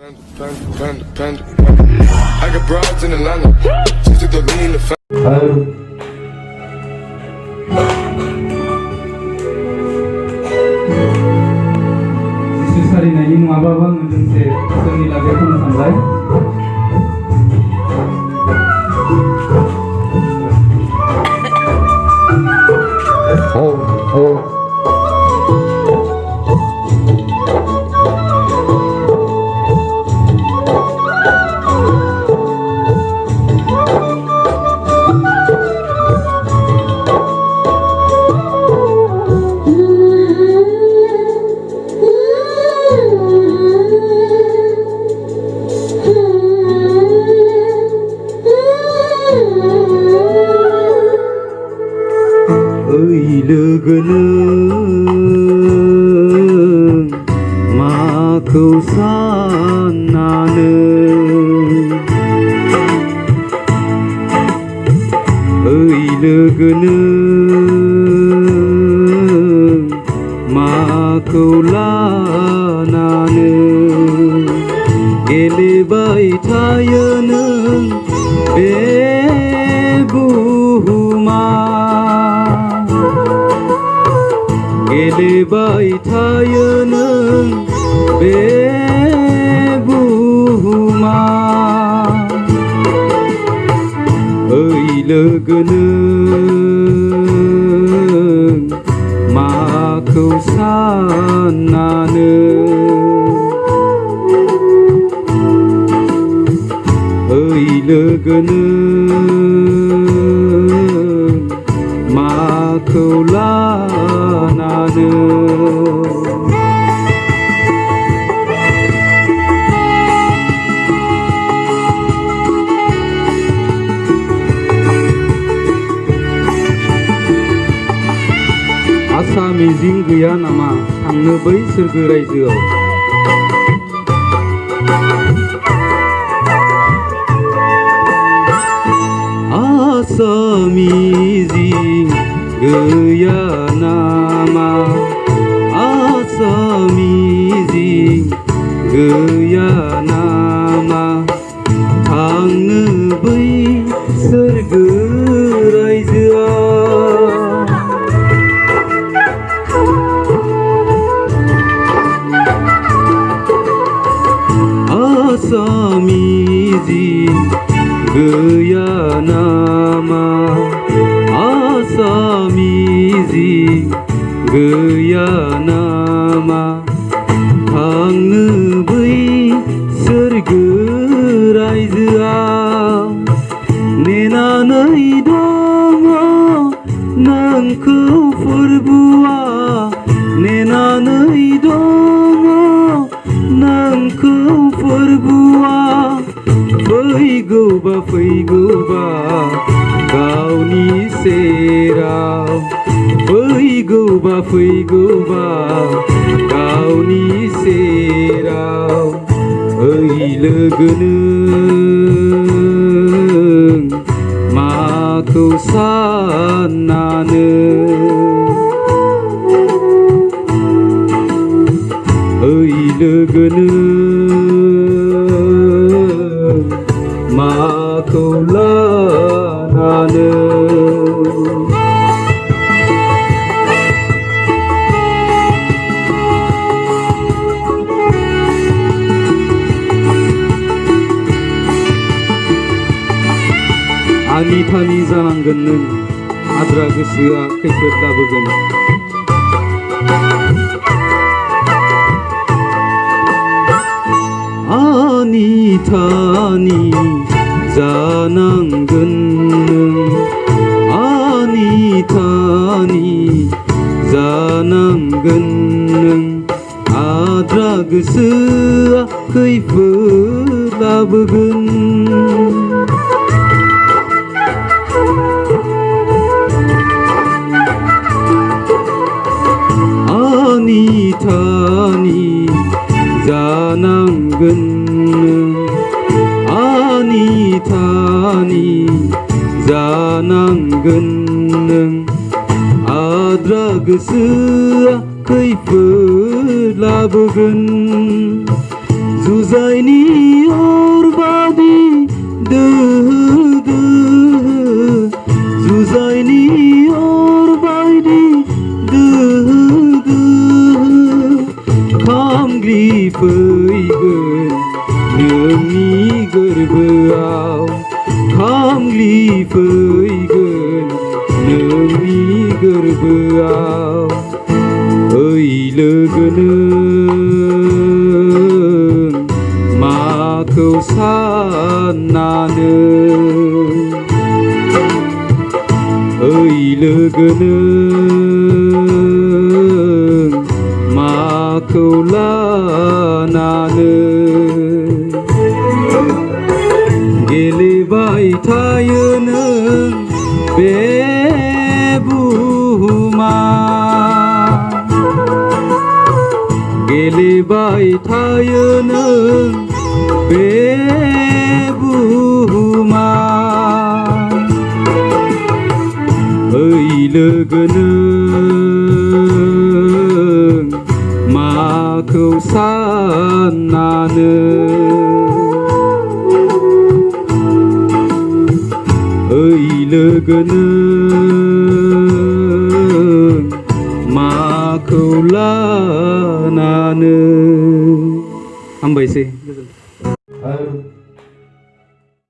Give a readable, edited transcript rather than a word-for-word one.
I got broads in Atlanta. Just took the lean to जिसु सारिनायनि नङाबाबो आङो दोंसे जोंनि लागै खननो सानबाय। लोगोनों माखौ साननानै ओइ लोगोनों माखौ लानानै गेलेबाय थायो नों बे बुहुमा गेलेबाय थायो नों बे बुहुमा ओइ लोगोनों माखौ साननानै ओइ लोगोनों माखौ लानानै आसा मिजिं गैया नामा थांनो बै सोरगो रायजोआव आसा मिजिं गैया नामा आसा मिजिं गैया नामा थांनो बै सोरगो रायजोआव आसा मिजिं गैया नामा आसा मिजिं गैया नामा थांनो बै सोरगो रायजोआव नेनानै दङ नोंखौ फोरबुआ नेनानै दङ नोंखौ फोरबुआ फैगौबा गावनि सेराव फैगौबा गावनि सेराव ओइ लोगोनों माखौ साननानै ओइ लोगोनों माखौ लानानै आनि थानि जानांगोन नों आद्रा गोसोआ खैफोद लाबोगोन आनि थानि जानांगोन नों आनि थानि जानांगोन नों आद्रा गोसोआ खैफोद लाबोगोन आनि थानि जानांगोन आनि थानि जानांगोन नों आद्रा गोसोआ खैफोद लाबोगोन जुजाइनि अर बादि दोहो दोहो जुजाइनि अर बायदि दोहो दोहो खामग्लिफैगोन नोंनि गोरबोआव खामग्लिफैगोन नोंनि गोरबोआव ओइ लोगो नों माखौ साननानै ओइ लोगो नों माखौ लानानै गेलेबाय थायो नों बे बुहुमा गेलेबाय थायो नों बे बुहुमा ओइ लोगो नों माखौ साननानै ओइ लोगो नों माखौ लानानै हामबायसै।